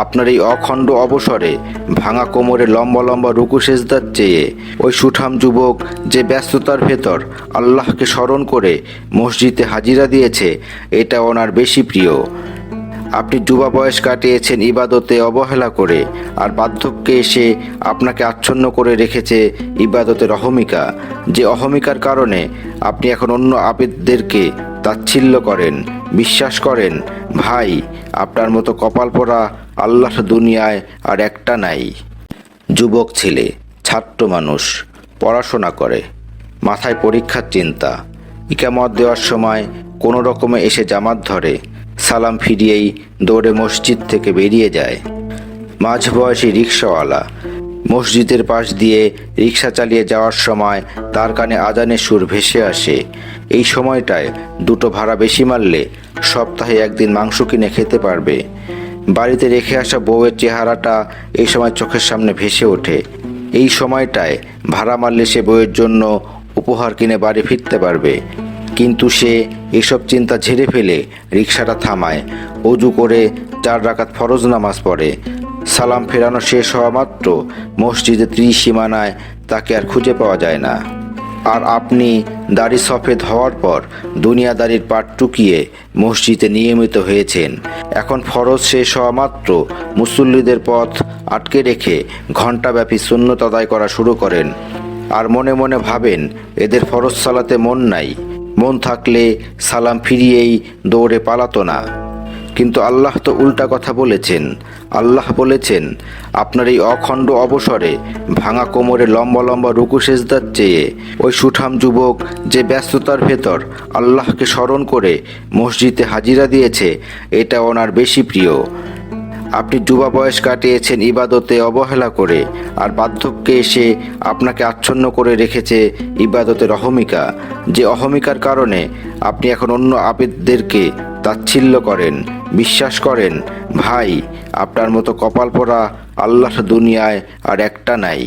আপনার এই অখণ্ড অবসরে ভাঙা কোমরে লম্বা লম্বা রুকু সেজদার চেয়ে ওই সুঠাম যুবক যে ব্যস্ততার ভেতর আল্লাহকে স্মরণ করে মসজিদে হাজিরা দিয়েছে, এটা ওনার বেশি প্রিয়। আপনি যুবা বয়স কাটিয়েছেন ইবাদতে অবহেলা করে, আর বার্ধক্যে এসে আপনাকে আচ্ছন্ন করে রেখেছে ইবাদতের অহমিকা। যে অহমিকার কারণে আপনি এখন অন্য আবেদদেরকে তাচ্ছিল্য করেন। বিশ্বাস করেন ভাই, আপনার মতো কপাল পোড়া আল্লাহর দুনিয়ায় আর একটা নাই। যুবক ছেলে, ছাত্র মানুষ, পড়াশোনা করে, মাথায় পরীক্ষার চিন্তা। ইকামত দেওয়ার সময় কোনো রকমে এসে জামাত ধরে, সালাম ফিরিয়েই দৌড়ে মসজিদ থেকে বেরিয়ে যায়। মাঝবয়সী রিকশাওয়ালা মসজিদের পাশ দিয়ে রিকশা চালিয়ে যাওয়ার সময় তার কানে আজানের সুর ভেসে আসে। এই সময়টায় দুটো ভাড়া বেশি মারলে সপ্তাহে একদিন মাংস কিনে খেতে পারবে। বাড়িতে রেখে আসা বউয়ের চেহারাটা এই সময় চোখের সামনে ভেসে ওঠে। এই সময়টায় ভাড়া মারলে সে বউয়ের জন্য উপহার কিনে বাড়ি ফিরতে পারবে। কিন্তু সে এসব চিন্তা ঝেড়ে ফেলে রিকশাটা থামায়, অজু করে 4 রাকাত ফরজ নামাজ পড়ে। সালাম ফেরানো শেষ হওয়া মাত্র মসজিদে ত্রিসীমানায় তাকে আর খুঁজে পাওয়া যায় না। আর আপনি দাড়ি সফেদ হওয়ার পর দুনিয়াদারির পাট টুকিয়ে মসজিদে নিয়মিত হয়েছেন। এখন ফরজ শেষ হওয়া মাত্র মুসল্লিদের পথ আটকে রেখে ঘণ্টাব্যাপী সুন্নত আদায় করা শুরু করেন। আর মনে মনে ভাবেন, এদের ফরজ সালাতে মন নাই, মন থাকলে সালাম ফিরিয়েই দৌড়ে পালাতো না। কিন্তু আল্লাহ তো উল্টা কথা বলেছেন। আল্লাহ বলেছেন, আপনার এই অখণ্ড অবসরে ভাঙা কোমরে লম্বা লম্বা রুকু সেজদার চেয়ে ওই সুঠাম যুবক যে ব্যস্ততার ভেতর আল্লাহকে স্মরণ করে মসজিদে হাজিরা দিয়েছে, এটা ওনার বেশি প্রিয়। আপনি যুবা বয়স কাটিয়েছেন ইবাদতে অবহেলা করে, আর বার্ধক্যে এসে আপনাকে আচ্ছন্ন করে রেখেছে ইবাদতের অহমিকা। যে অহমিকার কারণে আপনি এখন অন্য আবেদদেরকে তাচ্ছিল্য করেন। বিশ্বাস করেন ভাই, আপনার মতো কপাল পোড়া আল্লাহর দুনিয়ায় আর একটা নাই।